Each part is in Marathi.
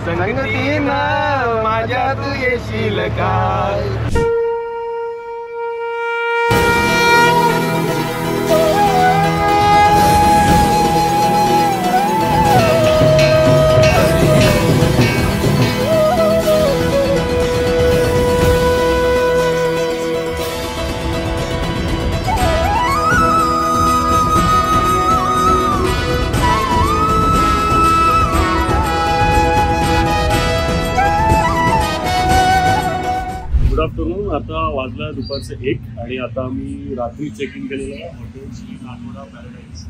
संगतीनं माझ्या तू येशील काय. Good afternoon. आता वाजला दुपारचे 1 आणि आता आम्ही रात्री चेक इन केलेलं आहे हॉटेल श्री नागोडा पॅराडाईज.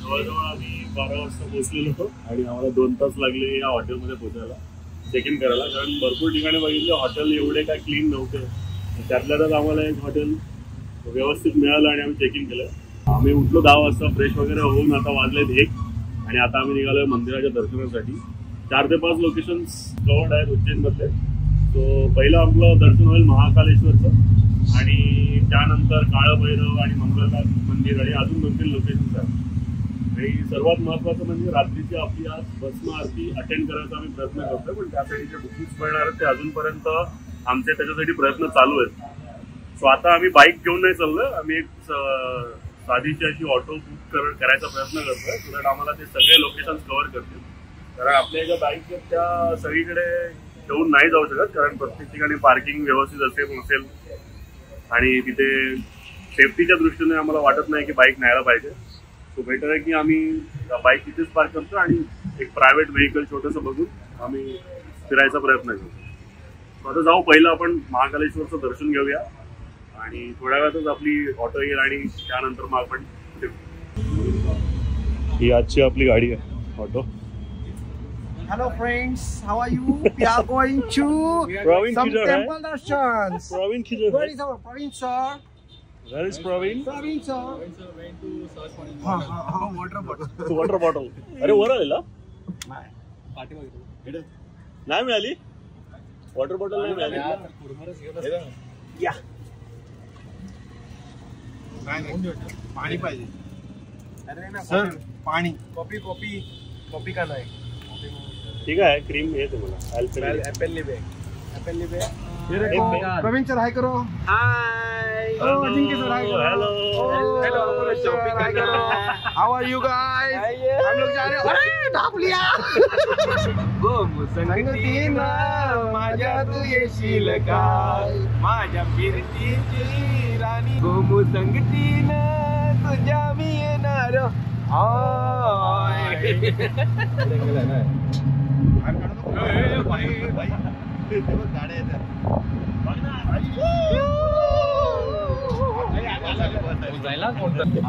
जवळजवळ आम्ही 12 वाजता पोहोचलेलो होतो आणि आम्हाला 2 तास लागले या हॉटेलमध्ये पोहोचायला, चेक इन करायला. कारण भरपूर ठिकाणी बघितले हॉटेल एवढे काय क्लीन नव्हते. त्यातल्या त्यात आम्हाला एक हॉटेल व्यवस्थित मिळालं आणि आम्ही चेक इन केलं. आम्ही उठलो 10 वाजता, फ्रेश वगैरे होऊन आता वाजलेत 1 आणि आता आम्ही निघालो मंदिराच्या दर्शनासाठी. 4 ते 5 लोकेशन्स कवर्ड आहेत उज्जैनमधले. तो पहिलं आपलं दर्शन होईल महाकालेश्वरचं आणि त्यानंतर काळभैरव आणि मंगलनाथ मंदिर आणि अजून 2-3 लोकेशन्स आहेत. आणि सर्वात महत्त्वाचं म्हणजे रात्रीची आपली आज भस्म आरती अटेंड करायचा आम्ही प्रयत्न करतोय, पण त्यासाठी जे बुकिंग्स मिळणार आहेत ते अजूनपर्यंत आमचे त्याच्यासाठी प्रयत्न चालू आहेत. सो आता आम्ही बाईक घेऊन नाही चाललोय, आम्ही एक साधीची अशी ऑटो बुक करायचा प्रयत्न करतोय सो दॅट आम्हाला ते सगळे लोकेशन्स कव्हर करतील. कारण आपल्या ज्या बाईक आहेत त्या सगळीकडे ठेवून नाही जाऊ शकत, कारण प्रत्येक ठिकाणी पार्किंग व्यवस्थित नसेल आणि तिथे सेफ्टीच्या दृष्टीने आम्हाला वाटत नाही की बाईक न्यायला पाहिजे. सो बेटर आहे की आम्ही बाईक तिथेच पार्क करतो आणि एक प्रायव्हेट व्हेकल छोटंसं बघून आम्ही फिरायचा प्रयत्न करतो. आता जाऊ, पहिलं आपण महाकालेश्वरचं दर्शन घेऊया आणि थोड्या वेळातच आपली ऑटो येईल आणि त्यानंतर मग आपण ही आजची आपली गाडी आहे auto. Hello friends, how are you? We are going to some temple darshans. Praveen Khidar. Where is our Praveen sir? Where is Praveen? Praveen sir. went to search for Water bottle. Water bottle. अरे वर आलेला पाठी बघितलं नाही मिळाली, वॉटर बॉटल नाही मिळाली. या पाणी पाहिजे. अरे ना सर, पाणी. कॉफी का नाही? ठीक आहे, क्रीम आहे तुम्हाला. एप्पल लिबे. प्रवीण सर हाय करो. हाय. अजिंक्य सर हाय करो. हेलो हाय करो. हाउ आर यू गाइस? हम लोग जा रहे हैं. अरे ढाप लिया. गो संगतीनं माझ्या तू येशील काय, माझ्या फिरतीची राणी. गो संगतीनं तुझ्या मी येणार.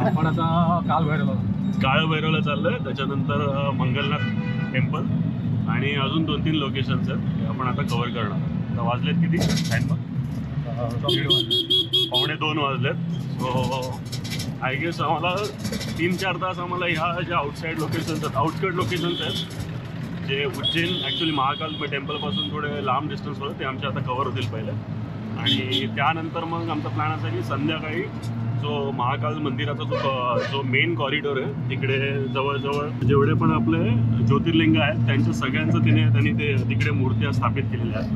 आपण आता काळभैरवला चाललोय, त्याच्यानंतर मंगलनाथ टेम्पल आणि अजून 2-3 लोकेशन्स आहेत ते आपण आता कव्हर करणार. आता वाजलेत किती टाइम? 1:15 वाजलेत. सो आय गेस आम्हाला 3-4 तास आम्हाला ह्या ज्या आउटसाईड लोकेशन्स आहेत, आउटस्कट लोकेशन्स आहेत जे उज्जैन ॲक्च्युली महाकाल टेम्पलपासून थोडे लांब डिस्टन्सवर, ते आमचे आता कव्हर होतील पहिले. आणि त्यानंतर मग आमचा प्लॅन असा की संध्याकाळी जो महाकाल मंदिराचा जो मेन कॉरिडॉर आहे तिकडे जवळजवळ जेवढे पण आपले ज्योतिर्लिंग आहेत त्यांच्या सगळ्यांचं त्यांनी ते तिकडे मूर्त्या स्थापित केलेल्या आहेत.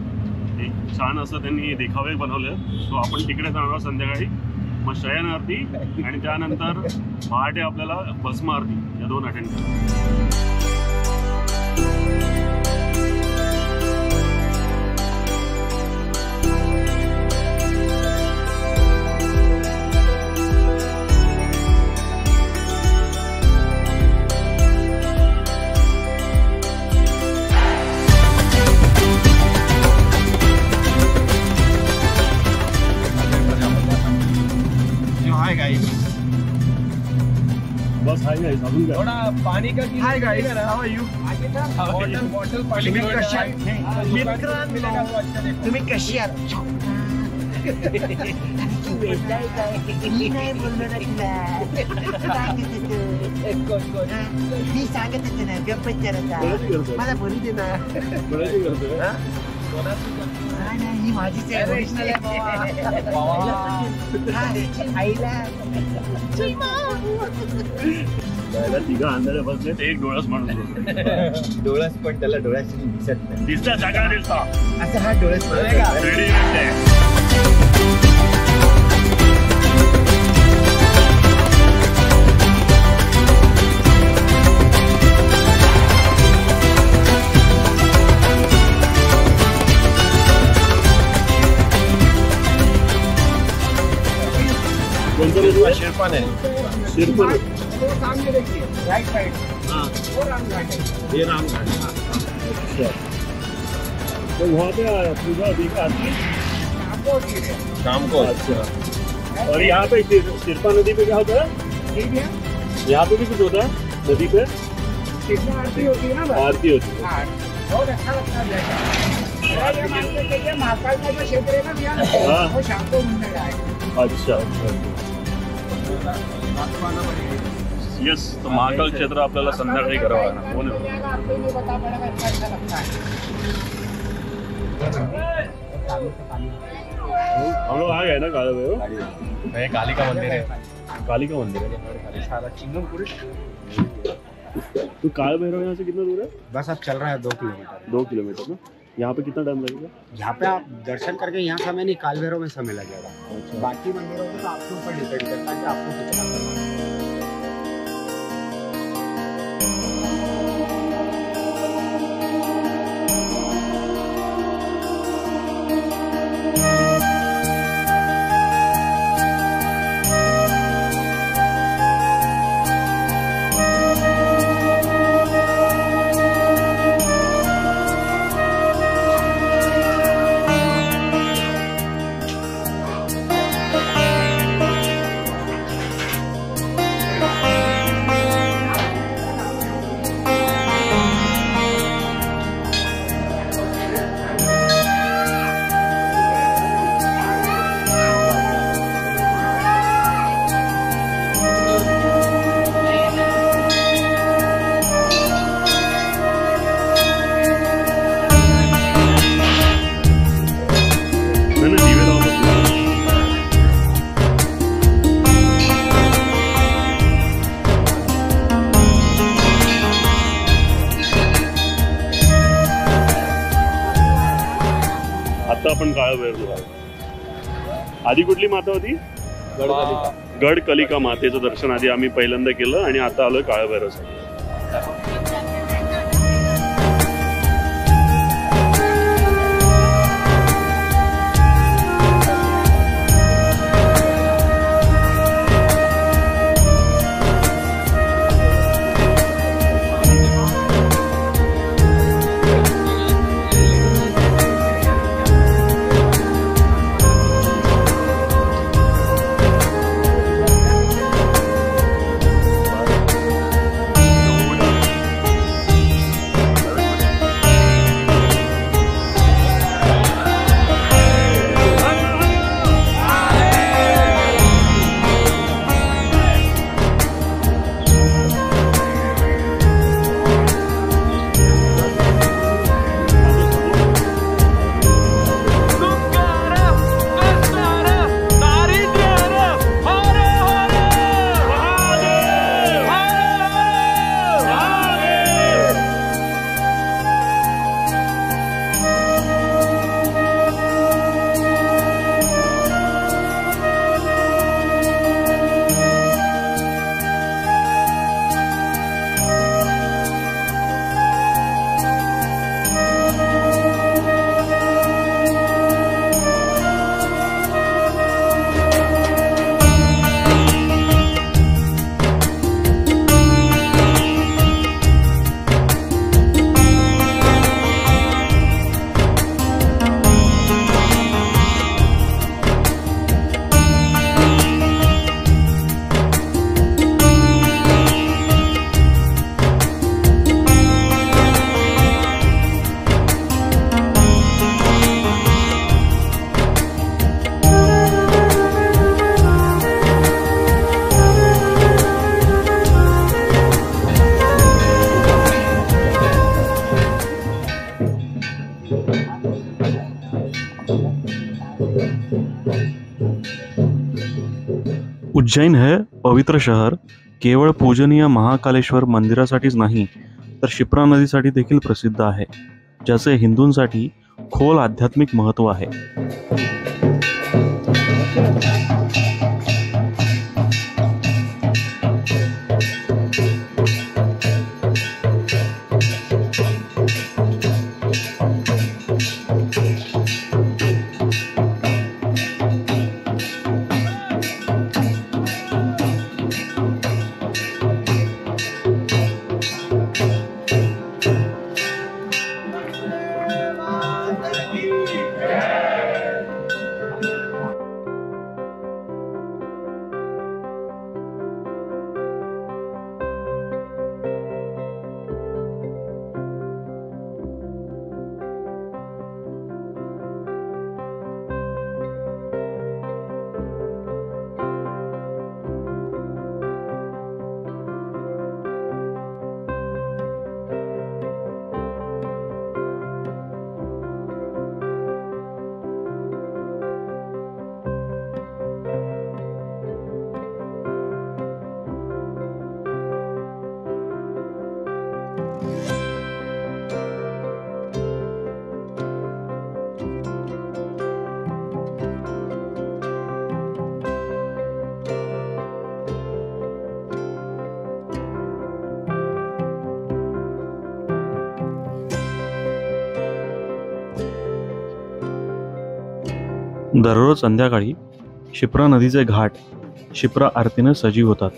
एक छान असं त्यांनी देखावे बनवले आहेत. सो आपण तिकडे जाणार संध्याकाळी. मग शयन आरती आणि त्यानंतर पहाटे आपल्याला भस्म आरती या 2 अटेंड करतात. बस हाय गाइस, अजून काय? थोड़ा पानी का. Hi guys, how are you? Bottle पानी. तुम्ही कशी आहात? तुम्ही कशी आहात? मी नाही बोललो ना तुला. मी सांगत होते ना गप्पा विचारायचा. मला बोलू दे ना. ही माझीच आहे, ओरिजिनल आहे. आईला त्याला तिघं आंधळे बसलेत, एक डोळस माणूस बसले. डोळस पण त्याला डोळ्याशी दिसत नाही. दिसला सगळा दिसता. असं हा डोळस बघा. 3D दिसते. शिरपान है. शिरपूर. Right side. हाँ. ये राम घाट. अच्छा. तो वहाँ पे पूजा देखा आदमी शाम को. अच्छा. और यहाँ पे शिरपा नदी पे क्या होता है? यहाँ पे भी कुछ होता है नदी पे? आरती होती है ना. आरती होती है. बहुत अच्छा लगता है. ये मार्केट देखिए, महाकाल का जो क्षेत्र है ना भैया, हाँ. वो शाम को मंदिर आएगा. अच्छा. येस, तो महाकाल क्षेत्र आपल्याला संध्याकाळी करावं लागणार. हो ना. आपको नहीं बता पड़ेगा, इतना अच्छा लगता है. हम लोग आ गए ना काला भैरव. ये काली का मंदिर है. काली का मंदिर है. सारा चिंगमपुरी. तो काला भैरव यहाँ से कितना दूर है? बस अब चल रहा है 2 किलोमीटर. 2 किलोमीटर ना. यहाँ पे कितना टाइम लगेगा? यहाँ पे आप दर्शन करके यहाँ समय नहीं, काल भैरव में समय लगेगा. अच्छा. बाकी मंदिरों में तो आपके ऊपर डिपेंड करता है कि आपको कितना करना है. आता आपण काळा भैरव. आधी कुठली माता होती? गडकलिका मातेचं दर्शन आधी आम्ही पहिल्यांदा केलं आणि आता आलोय काळा भैरवसाठी. उज्जैन है पवित्र शहर केवळ पूजनीय महाकालेश्वर मंदिरासाठीच नाही तर शिप्रा नदीसाठी देखील प्रसिद्ध आहे, ज्याचे हिंदूंसाठी खोल आध्यात्मिक महत्त्व आहे. दररोज संध्याकाळी शिप्रा नदीचे घाट शिप्रा आरतीने सजीव होतात.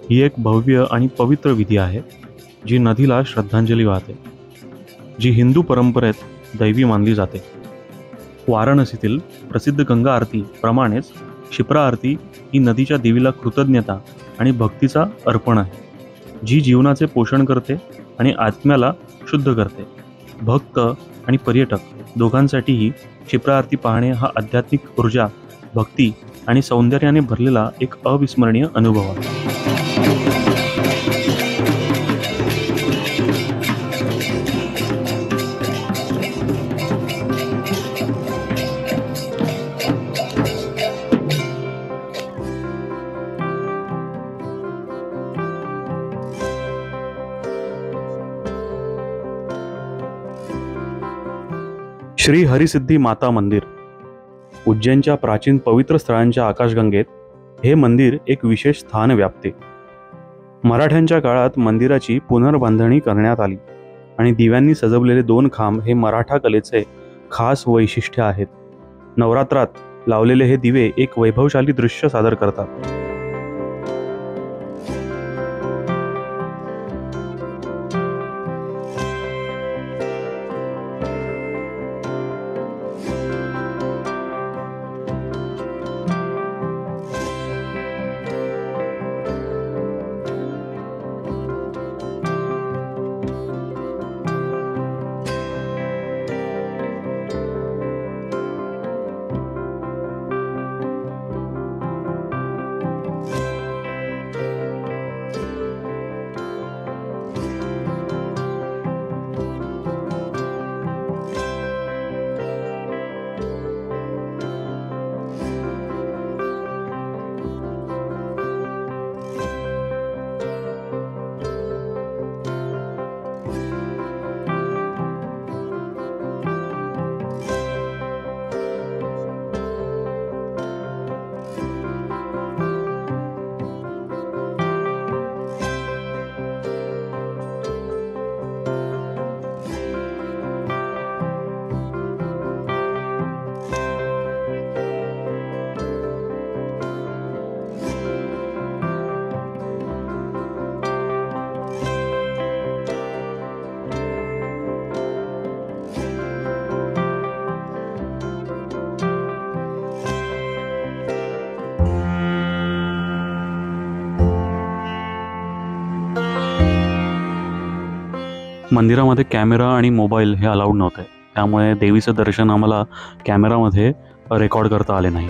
ही एक भव्य आणि पवित्र विधी आहे जी नदीला श्रद्धांजली वाहते, जी हिंदू परंपरेत दैवी मानली जाते. वाराणसीतील प्रसिद्ध गंगा आरती प्रमाणेच शिप्रा आरती ही नदीच्या देवीला कृतज्ञता आणि भक्तीचा अर्पण आहे, जी जीवनाचे पोषण करते आणि आत्म्याला शुद्ध करते. भक्त आणि पर्यटक दोघांसाठीही शिप्रा आरती पाहणे हा आध्यात्मिक ऊर्जा, भक्ती आणि सौंदर्याने भरलेला एक अविस्मरणीय अनुभव आहे. श्री हरिसिद्धी माता मंदिर उज्जैनच्या प्राचीन पवित्र स्थळांच्या आकाशगंगेत हे मंदिर एक विशेष स्थान व्यापते. मराठ्यांच्या काळात मंदिराची पुनर्बांधणी करण्यात आली आणि दिव्यांनी सजवलेले 2 खांब हे मराठा कलेचे खास वैशिष्ट्य आहेत. नवरात्रात लावलेले हे दिवे एक वैभवशाली दृश्य सादर करतात. मंदिरामध्ये कॅमेरा आणि मोबाईल हे अलाउड नव्हते, त्यामुळे देवीचं दर्शन आम्हाला कॅमेरामध्ये रेकॉर्ड करता आले नाही.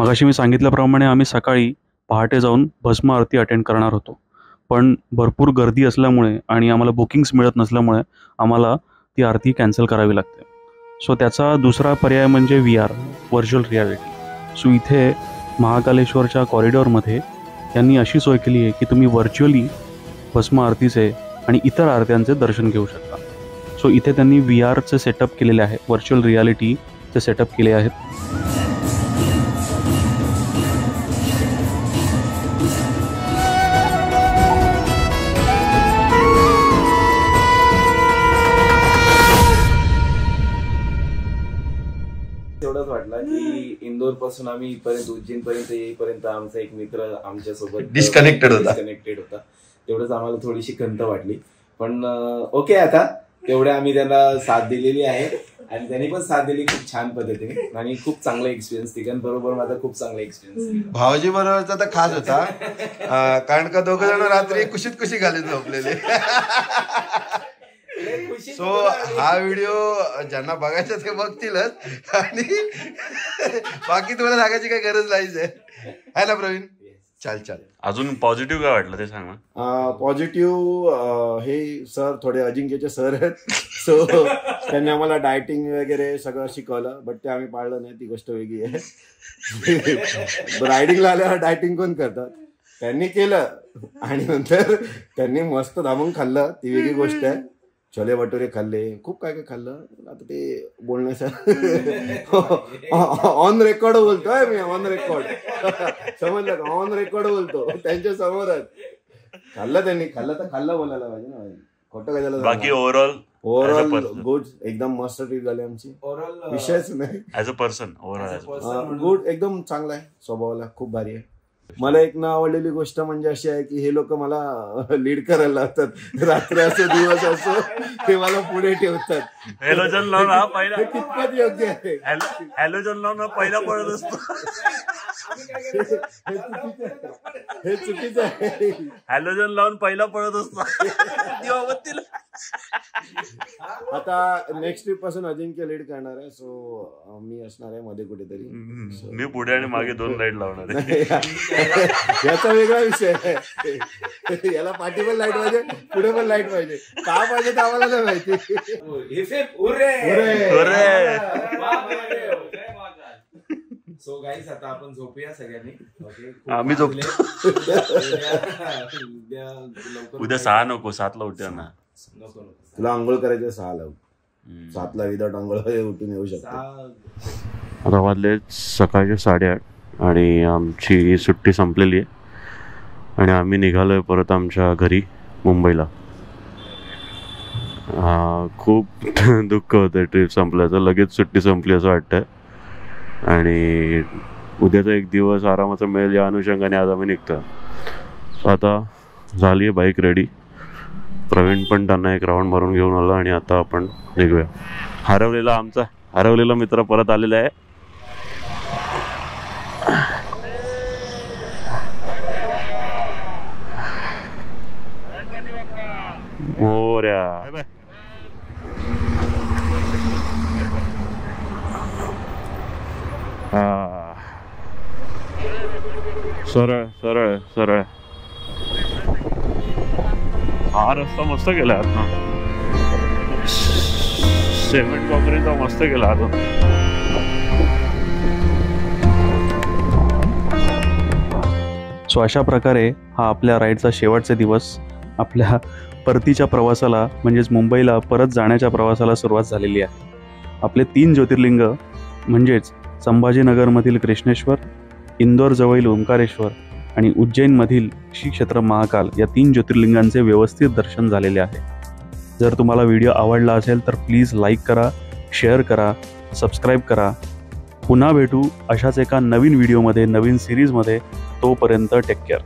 मगाशी मी सांगितल्याप्रमाणे आम्ही सकाळी पहाटे जाऊन भस्म आरती अटेंड करणार होतो, पण भरपूर गर्दी असल्यामुळे आणि आम्हाला बुकिंग्स मिळत नसल्यामुळे आम्हाला ती आरती कॅन्सल करावी लागते. सो त्याचा दुसरा पर्याय म्हणजे VR, व्हर्च्युअल रियालिटी. सो इथे महाकालेश्वरच्या कॉरिडॉरमध्ये त्यांनी अशी सोय केली आहे की तुम्ही व्हर्च्युअली भस्म आरतीचे आणि इतर आरत्यांचे दर्शन घेऊ शकता. सो इथे त्यांनी VRचे सेटअप केलेले आहे, व्हर्च्युअल रियालिटीचे सेटअप केले आहेत. एवढंच वाटलं की इंदोर पासून आम्ही इथपर्यंत उज्जैन पर्यंत येईपर्यंत आमचा एक मित्र आमच्यासोबत डिस्कनेक्टेड होता. तेवढंच आम्हाला थोडीशी खंत वाटली, पण ओके, आता तेवढे आम्ही त्यांना साथ दिलेली आहे आणि त्यांनी पण साथ दिली खूप छान पद्धतीने आणि खूप चांगला एक्सपिरियन्स. तिघांबरोबर माझा खूप चांगला एक्सपिरियन्स. भावजी बरोबरचा तर खास होता, कारण का दोघं जण रात्री कुशीत कुशी घालून झोपलेले. सो हा व्हिडिओ ज्यांना बघायचा ते बघतीलच आणि बाकी तुम्हाला सांगायची काही गरज नाहीच आहे ना प्रवीण? चाल अजून पॉझिटिव्ह काय वाटलं ते सांगा. पॉझिटिव्ह हे सर थोडे अजिंक्यचे सर आहेत. सो त्यांनी आम्हाला डायटिंग वगैरे सगळं शिकवलं, बट ते आम्ही पाळलं नाही, ती गोष्ट वेगळी आहे. रायडिंगला आल्यावर डायटिंग कोण करतात, त्यांनी केलं आणि नंतर त्यांनी मस्त दाबून खाल्लं, ती वेगळी गोष्ट आहे. छोले भटुरे खाल्ले, खूप काय काय खाल्लं. आता ते बोलण्याचं ऑन रेकॉर्ड बोलतोय मी, ऑन रेकॉर्ड. समजलं का? ऑन रेकॉर्ड बोलतो त्यांच्या समोरच. खाल्लं त्यांनी, खाल्लं तर खाल्लं बोलायला पाहिजे ना, खोटं काय झालं. बाकी ओव्हरऑल गुड, एकदम मस्त ट्रीप झाली आमची, विषयच नाही. ॲज अ पर्सन गुड, एकदम चांगला आहे, स्वभावाला खूप भारी आहे. मला एक न आवडलेली गोष्ट म्हणजे अशी आहे की हे लोक मला लीड करायला लावतात. रात्री असो दिवस असो ते मला पुढे ठेवतात. हॅलोजन लावून हा पहिला, हे कितपत योग्य आहे? हॅलोजन लावून हा पहिला पडत असतो. हे चुकीचं आहे. हॅलोजन लावून पहिला पडत असतो. आता नेक्स्ट ट्रिप पासून अजिंक्य लीड करणार आहे, सो मी असणार आहे मध्ये कुठेतरी. मी पुढे आणि मागे 2 लाईट लावणार आहे. याचा वेगळा विषय आहे. याला पाठी पण लाईट पाहिजे, पुढे पण लाईट पाहिजे. का पाहिजे तर आम्हाला नाही माहिती. सो गाईज आता आपण झोपूया सगळ्यांनी. आम्ही झोपतो. उद्या 6 नको, 7ला उठ्या ना. तुला आंघोळ करायचं 6ला, 7ला विदाउट आंघोळ उठून येऊ शकतो. आता वाजले सकाळचे 8:30 आणि आमची सुट्टी संपलेली आहे आणि आम्ही निघालोय परत आमच्या घरी मुंबईला. खूप दुःख होतं ट्रिप संपल्याचं, लगेच सुट्टी संपली असं वाटतंय. आणि उद्याचा एक दिवस आरामाचा मिळेल या अनुषंगाने आज आम्ही निघतो. आता झाली आहे बाईक रेडी. प्रवीण पण त्यांना एक राऊंड मारून घेऊन आला आणि आता आपण निघूया. हरवलेला मित्र परत आलेला आहे. मोर्या. सरळ सरळ सरळ. हा रस्ता मस्त केला आता, सिमेंट कॉन्क्रीटचा मस्त केला आता. सो अशा प्रकारे हा आपल्या राईडचा शेवटचा दिवस. आपल्या परतीच्या प्रवासाला म्हणजेच मुंबईला परत जाण्याच्या प्रवासाला सुरुवात झालेली आहे. आपले 3 ज्योतिर्लिंग म्हणजेच संभाजीनगरमधील कृष्णेश्वर, इंदोरजवळील ओंकारेश्वर आणि उज्जैनमधील श्री क्षेत्र महाकाल या 3 ज्योतिर्लिंगांचे व्यवस्थित दर्शन झालेले आहे. जर तुम्हाला व्हिडिओ आवडला असेल तर प्लीज लाईक करा, शेअर करा, सबस्क्राईब करा. पुन्हा भेटू अशाच एका नवीन व्हिडिओमध्ये, नवीन सिरीजमध्ये. तोपर्यंत टेक केअर.